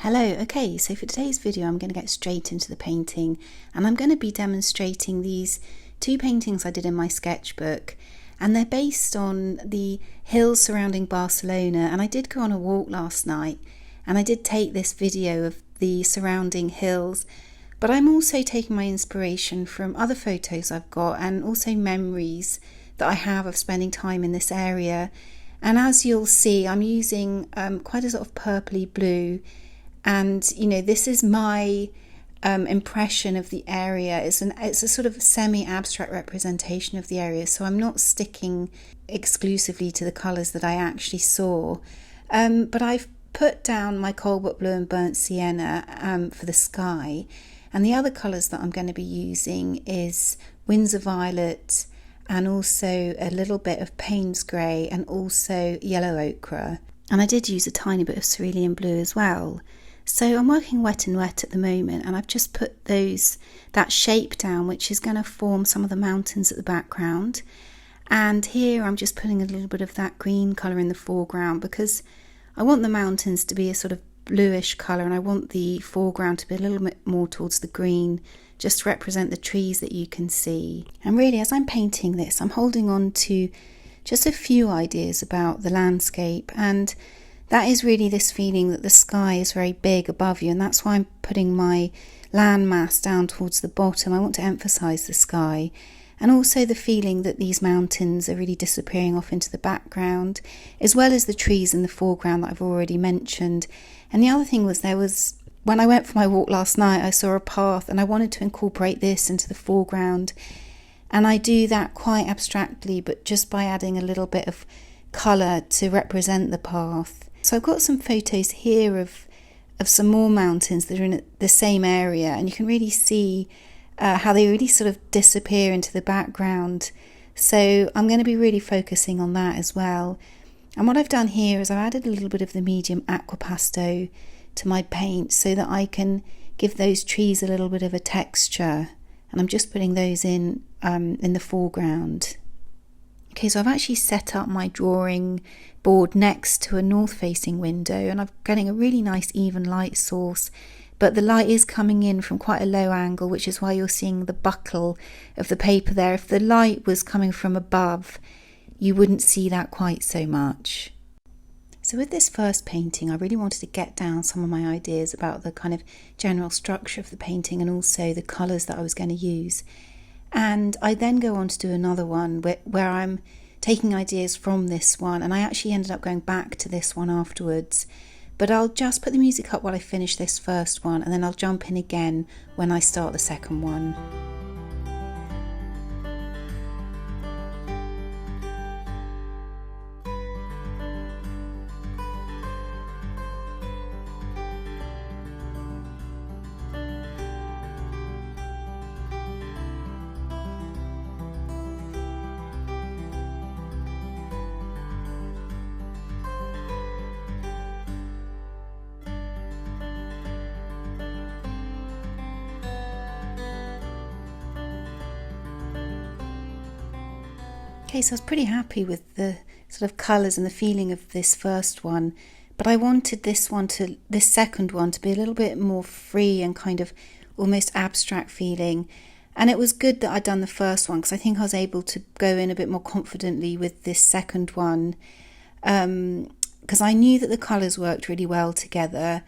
Hello, okay, so for today's video I'm going to get straight into the painting, and I'm going to be demonstrating these two paintings I did in my sketchbook, and they're based on the hills surrounding Barcelona. And I did go on a walk last night and I did take this video of the surrounding hills, but I'm also taking my inspiration from other photos I've got and also memories that I have of spending time in this area. And as you'll see, I'm using quite a sort of purpley blue, and you know, this is my impression of the area. It's a sort of semi-abstract representation of the area, so I'm not sticking exclusively to the colours that I actually saw, but I've put down my cobalt blue and burnt sienna for the sky, and the other colours that I'm going to be using is Winsor Violet and also a little bit of Paynes grey and also yellow ochre. And I did use a tiny bit of cerulean blue as well. So I'm working wet and wet at the moment, and I've just put that shape down, which is going to form some of the mountains at the background. And here I'm just putting a little bit of that green colour in the foreground, because I want the mountains to be a sort of bluish colour, and I want the foreground to be a little bit more towards the green, just to represent the trees that you can see. And really, as I'm painting this, I'm holding on to just a few ideas about the landscape, and that is really this feeling that the sky is very big above you, and that's why I'm putting my landmass down towards the bottom. I want to emphasise the sky, and also the feeling that these mountains are really disappearing off into the background, as well as the trees in the foreground that I've already mentioned. And the other thing was, when I went for my walk last night, I saw a path, and I wanted to incorporate this into the foreground. And I do that quite abstractly, but just by adding a little bit of colour to represent the path. So I've got some photos here of some more mountains that are in the same area, and you can really see how they really sort of disappear into the background. So I'm going to be really focusing on that as well. And what I've done here is I've added a little bit of the medium aqua pasto to my paint, so that I can give those trees a little bit of a texture, and I'm just putting those in the foreground. Okay, so I've actually set up my drawing board next to a north-facing window, and I'm getting a really nice even light source, but the light is coming in from quite a low angle, which is why you're seeing the buckle of the paper there. If the light was coming from above, you wouldn't see that quite so much. So with this first painting, I really wanted to get down some of my ideas about the kind of general structure of the painting, and also the colours that I was going to use. And I then go on to do another one where I'm taking ideas from this one, and I actually ended up going back to this one afterwards. But I'll just put the music up while I finish this first one, and then I'll jump in again when I start the second one. Okay, so I was pretty happy with the sort of colours and the feeling of this first one, but I wanted this second one to be a little bit more free and kind of almost abstract feeling. And it was good that I'd done the first one, because I think I was able to go in a bit more confidently with this second one, because I knew that the colours worked really well together,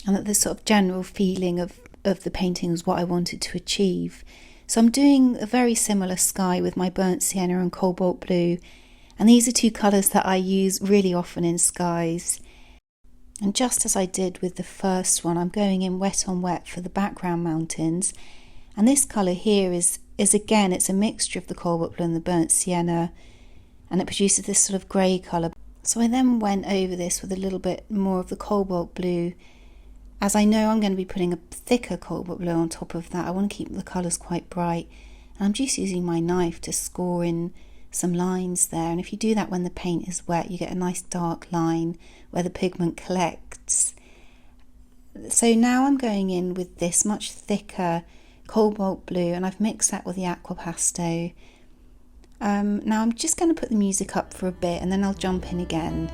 and that the sort of general feeling of the painting was what I wanted to achieve. So I'm doing a very similar sky with my burnt sienna and cobalt blue, and these are two colours that I use really often in skies. And just as I did with the first one, I'm going in wet on wet for the background mountains, and this colour here is again, it's a mixture of the cobalt blue and the burnt sienna, and it produces this sort of grey colour. So I then went over this with a little bit more of the cobalt blue. As I know I'm going to be putting a thicker cobalt blue on top of that, I want to keep the colours quite bright, and I'm just using my knife to score in some lines there. And if you do that when the paint is wet, you get a nice dark line where the pigment collects. So now I'm going in with this much thicker cobalt blue, and I've mixed that with the aqua pasto. Now I'm just going to put the music up for a bit, and then I'll jump in again.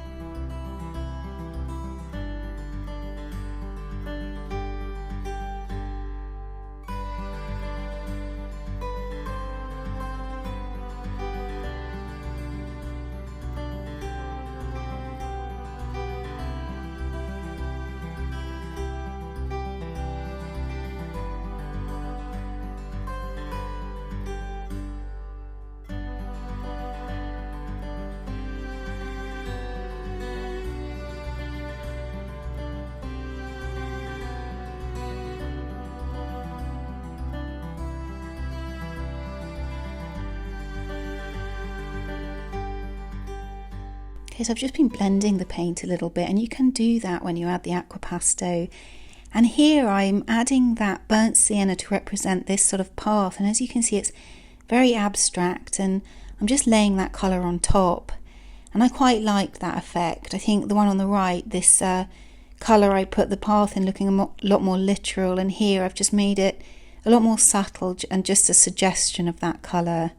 Okay, so I've just been blending the paint a little bit, and you can do that when you add the acquapasto. And here I'm adding that burnt sienna to represent this sort of path, and as you can see it's very abstract, and I'm just laying that colour on top, and I quite like that effect. I think the one on the right, this colour, I put the path in looking a lot more literal, and here I've just made it a lot more subtle and just a suggestion of that colour.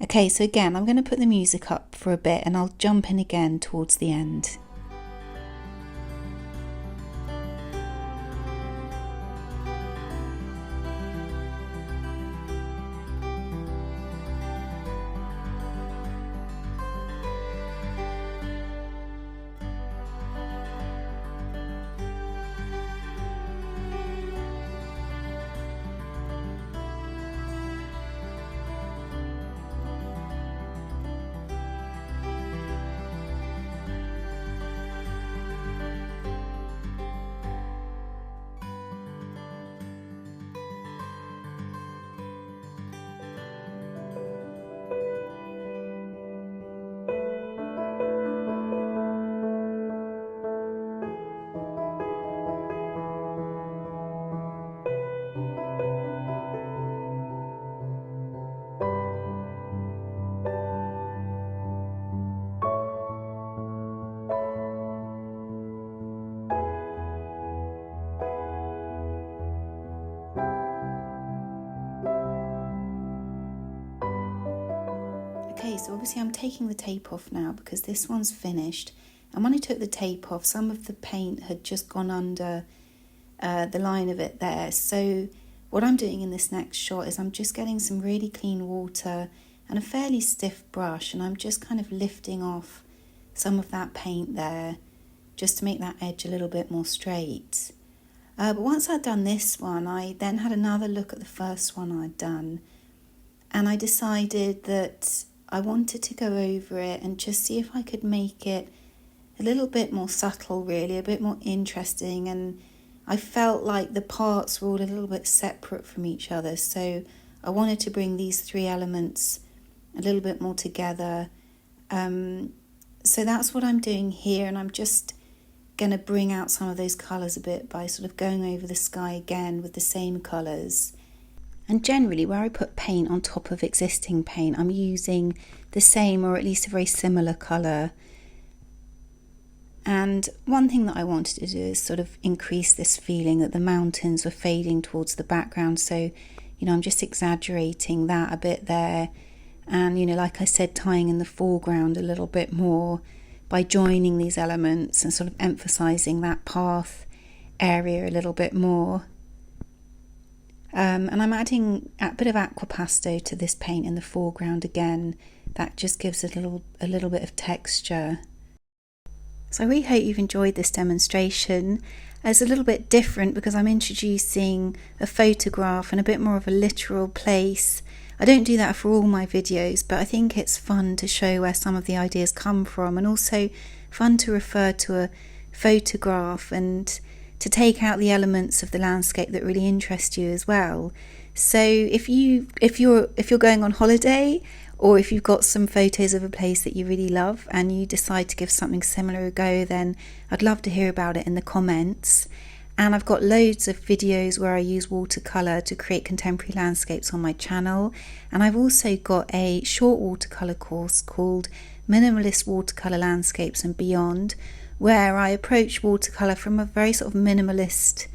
Okay, so again, I'm going to put the music up for a bit and I'll jump in again towards the end. Okay, so obviously I'm taking the tape off now because this one's finished, and when I took the tape off, some of the paint had just gone under the line of it there. So what I'm doing in this next shot is I'm just getting some really clean water and a fairly stiff brush, and I'm just kind of lifting off some of that paint there just to make that edge a little bit more straight. But once I'd done this one, I then had another look at the first one I'd done, and I decided that I wanted to go over it and just see if I could make it a little bit more subtle, really, a bit more interesting. And I felt like the parts were all a little bit separate from each other. So I wanted to bring these three elements a little bit more together. So that's what I'm doing here. And I'm just going to bring out some of those colours a bit by sort of going over the sky again with the same colours. And generally, where I put paint on top of existing paint, I'm using the same or at least a very similar colour. And one thing that I wanted to do is sort of increase this feeling that the mountains were fading towards the background. So, I'm just exaggerating that a bit there. And, like I said, tying in the foreground a little bit more by joining these elements and sort of emphasising that path area a little bit more. And I'm adding a bit of acquapasto to this paint in the foreground again. That just gives it a little bit of texture. So I really hope you've enjoyed this demonstration. It's a little bit different because I'm introducing a photograph and a bit more of a literal place. I don't do that for all my videos, but I think it's fun to show where some of the ideas come from, and also fun to refer to a photograph and to take out the elements of the landscape that really interest you as well. So if you're going on holiday, or if you've got some photos of a place that you really love and you decide to give something similar a go, then I'd love to hear about it in the comments. And I've got loads of videos where I use watercolour to create contemporary landscapes on my channel. And I've also got a short watercolour course called Minimalist Watercolour Landscapes and Beyond, where I approach watercolour from a very sort of minimalist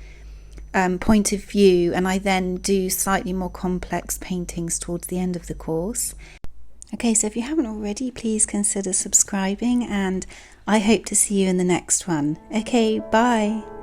point of view, and I then do slightly more complex paintings towards the end of the course. Okay, so if you haven't already, please consider subscribing, and I hope to see you in the next one. Okay, bye!